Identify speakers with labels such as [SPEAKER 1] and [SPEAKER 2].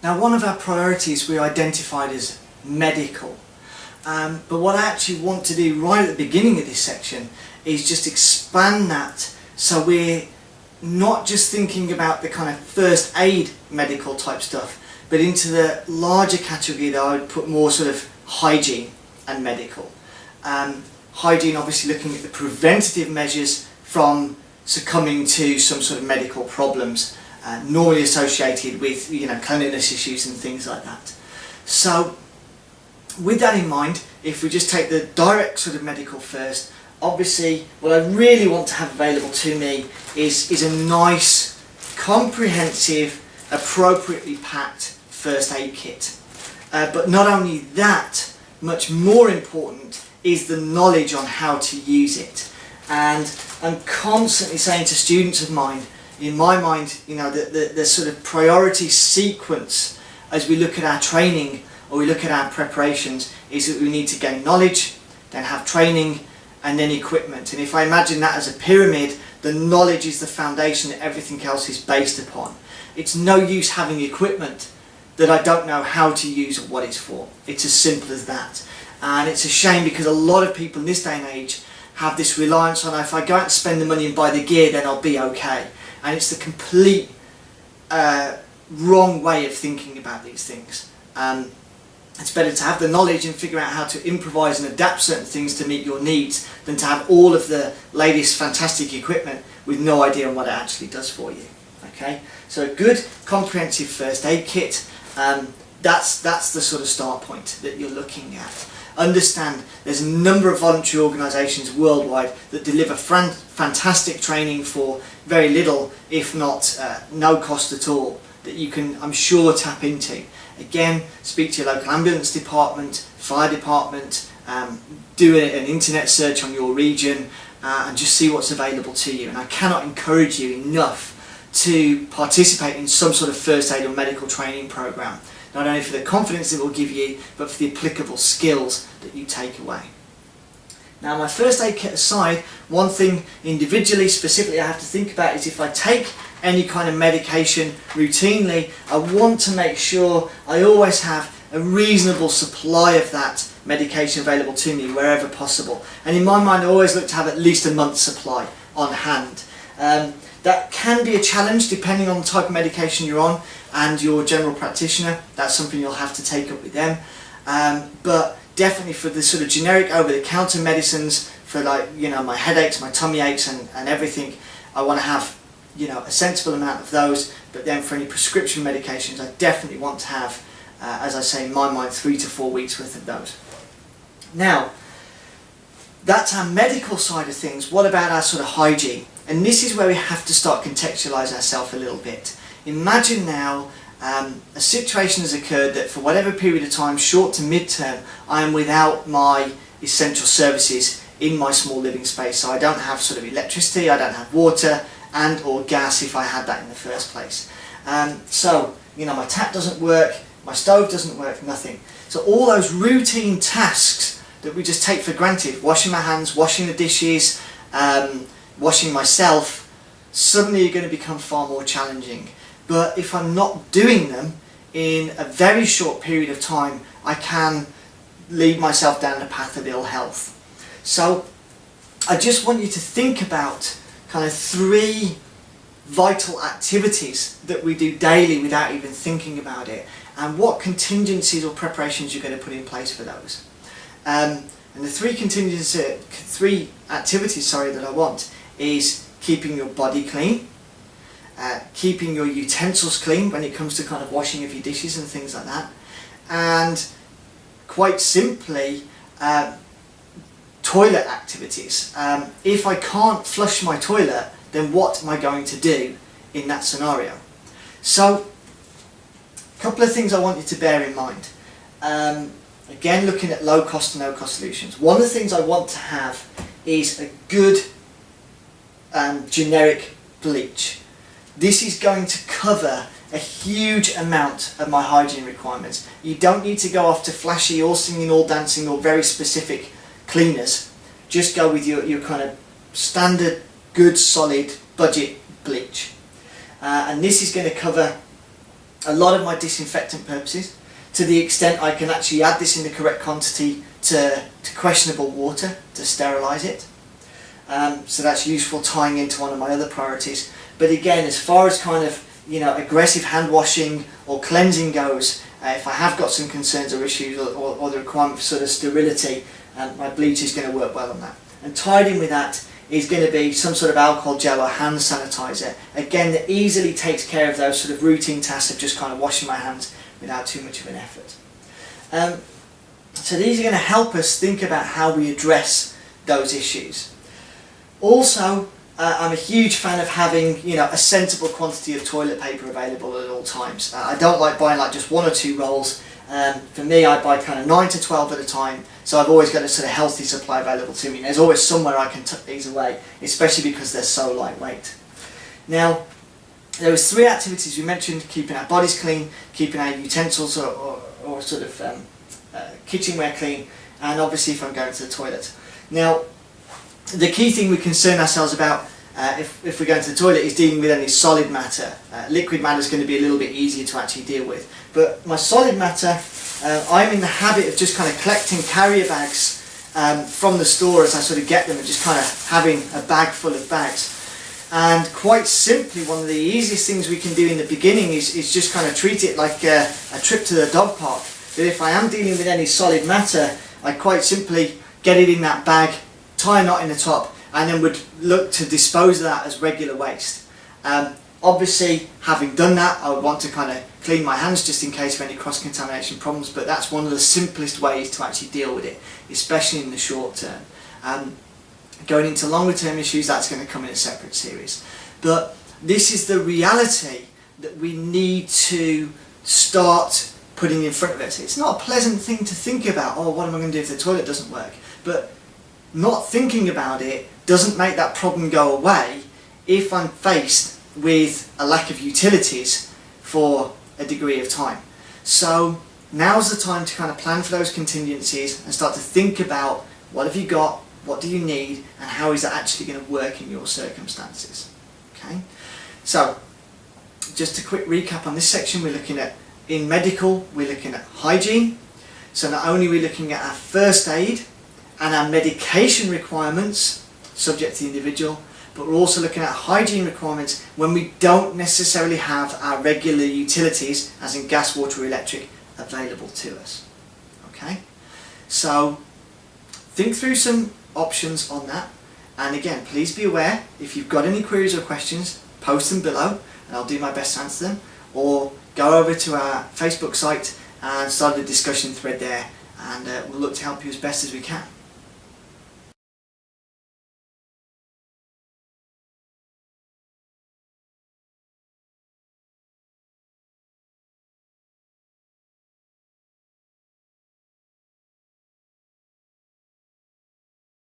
[SPEAKER 1] Now, one of our priorities we identified as medical, but what I actually want to do right at the beginning of this section is just expand that, so we're not just thinking about the kind of first aid medical type stuff, but into the larger category that I would put more sort of hygiene and medical. Hygiene, obviously looking at the preventative measures from succumbing to some sort of medical problems, normally associated with cleanliness issues and things like that. So with that in mind, if we just take the direct sort of medical first, obviously what I really want to have available to me is a nice, comprehensive, appropriately packed first aid kit. But not only that, much more important is the knowledge on how to use it. And I'm constantly saying to students of mine, in my mind, the sort of priority sequence as we look at our training or we look at our preparations is that we need to gain knowledge, then have training, and then equipment. And if I imagine that as a pyramid, the knowledge is the foundation that everything else is based upon. It's no use having equipment that I don't know how to use or what it's for. It's as simple as that. And it's a shame because a lot of people in this day and age have this reliance on, if I go out and spend the money and buy the gear, then I'll be okay. And it's the complete wrong way of thinking about these things. It's better to have the knowledge and figure out how to improvise and adapt certain things to meet your needs than to have all of the latest fantastic equipment with no idea on what it actually does for you. Okay, so a good comprehensive first aid kit, that's the sort of start point that you're looking at. Understand there's a number of voluntary organisations worldwide that deliver fantastic training for very little, if not no cost at all, that you can, I'm sure, tap into. Again, speak to your local ambulance department, fire department, do an internet search on your region and just see what's available to you. And I cannot encourage you enough to participate in some sort of first aid or medical training program, not only for the confidence it will give you, but for the applicable skills that you take away. Now, my first aid kit aside, one thing individually, specifically I have to think about is if I take any kind of medication routinely, I want to make sure I always have a reasonable supply of that medication available to me wherever possible. And in my mind, I always look to have at least a month's supply on hand. That can be a challenge depending on the type of medication you're on and your general practitioner. That's something you'll have to take up with them. But definitely for the sort of generic over-the-counter medicines, for my headaches, my tummy aches and everything, I want to have a sensible amount of those. But then for any prescription medications, I definitely want to have, as I say in my mind, 3 to 4 weeks worth of those. Now, that's our medical side of things. What about our sort of hygiene? And this is where we have to start contextualise ourselves a little bit. Imagine now a situation has occurred that for whatever period of time, short to mid-term, I am without my essential services in my small living space. So I don't have sort of electricity, I don't have water and or gas if I had that in the first place. So my tap doesn't work, my stove doesn't work, nothing. So all those routine tasks that we just take for granted, washing my hands, washing the dishes, washing myself, suddenly are going to become far more challenging. But if I'm not doing them in a very short period of time, I can lead myself down the path of ill health. So I just want you to think about kind of 3 vital activities that we do daily without even thinking about it, and what contingencies or preparations you're going to put in place for those. And the 3 activities that I want is keeping your body clean, keeping your utensils clean when it comes to kind of washing of your dishes and things like that, and quite simply toilet activities. If I can't flush my toilet, then what am I going to do in that scenario? So a couple of things I want you to bear in mind. Again, looking at low cost and no cost solutions. One of the things I want to have is a good generic bleach. This is going to cover a huge amount of my hygiene requirements. You don't need to go off to flashy or singing or dancing or very specific cleaners. Just go with your kind of standard, good, solid budget bleach. And this is going to cover a lot of my disinfectant purposes, to the extent I can actually add this in the correct quantity to questionable water to sterilise it. So that's useful tying into one of my other priorities. But again, as far as kind of aggressive hand washing or cleansing goes, if I have got some concerns or issues or the requirement for sort of sterility, my bleach is going to work well on that. And tied in with that is going to be some sort of alcohol gel or hand sanitizer, again that easily takes care of those sort of routine tasks of just kind of washing my hands without too much of an effort. So these are going to help us think about how we address those issues. Also, I'm a huge fan of having a sensible quantity of toilet paper available at all times. I don't like buying like just 1 or 2 rolls. For me, I buy kind of 9 to 12 at a time, so I've always got a sort of healthy supply available to me. There's always somewhere I can tuck these away, especially because they're so lightweight. Now, there was 3 activities we mentioned: keeping our bodies clean, keeping our utensils or sort of kitchenware clean, and obviously if I'm going to the toilet. Now, the key thing we concern ourselves about if we're going to the toilet is dealing with any solid matter. Liquid matter is going to be a little bit easier to actually deal with. But my solid matter, I'm in the habit of just kind of collecting carrier bags from the store as I sort of get them, and just kind of having a bag full of bags. And quite simply, one of the easiest things we can do in the beginning is just kind of treat it like a trip to the dog park. That if I am dealing with any solid matter, I quite simply get it in that bag, tie a knot in the top, and then would look to dispose of that as regular waste. Obviously, having done that, I would want to kind of clean my hands just in case of any cross-contamination problems, but that's one of the simplest ways to actually deal with it, especially in the short term. Going into longer term issues, that's going to come in a separate series. But this is the reality that we need to start putting in front of us. It's not a pleasant thing to think about, oh, what am I going to do if the toilet doesn't work? But not thinking about it doesn't make that problem go away if I'm faced with a lack of utilities for a degree of time. So now's the time to kind of plan for those contingencies and start to think about what have you got, what do you need, and how is that actually going to work in your circumstances. Okay? So just a quick recap on this section. We're looking at, in medical, we're looking at hygiene. So not only are we looking at our first aid and our medication requirements subject to the individual, but we're also looking at hygiene requirements when we don't necessarily have our regular utilities, as in gas, water or electric, available to us. Okay? So think through some options on that, and again, please be aware, if you've got any queries or questions, post them below and I'll do my best to answer them, or go over to our Facebook site and start a discussion thread there, and we'll look to help you as best as we can.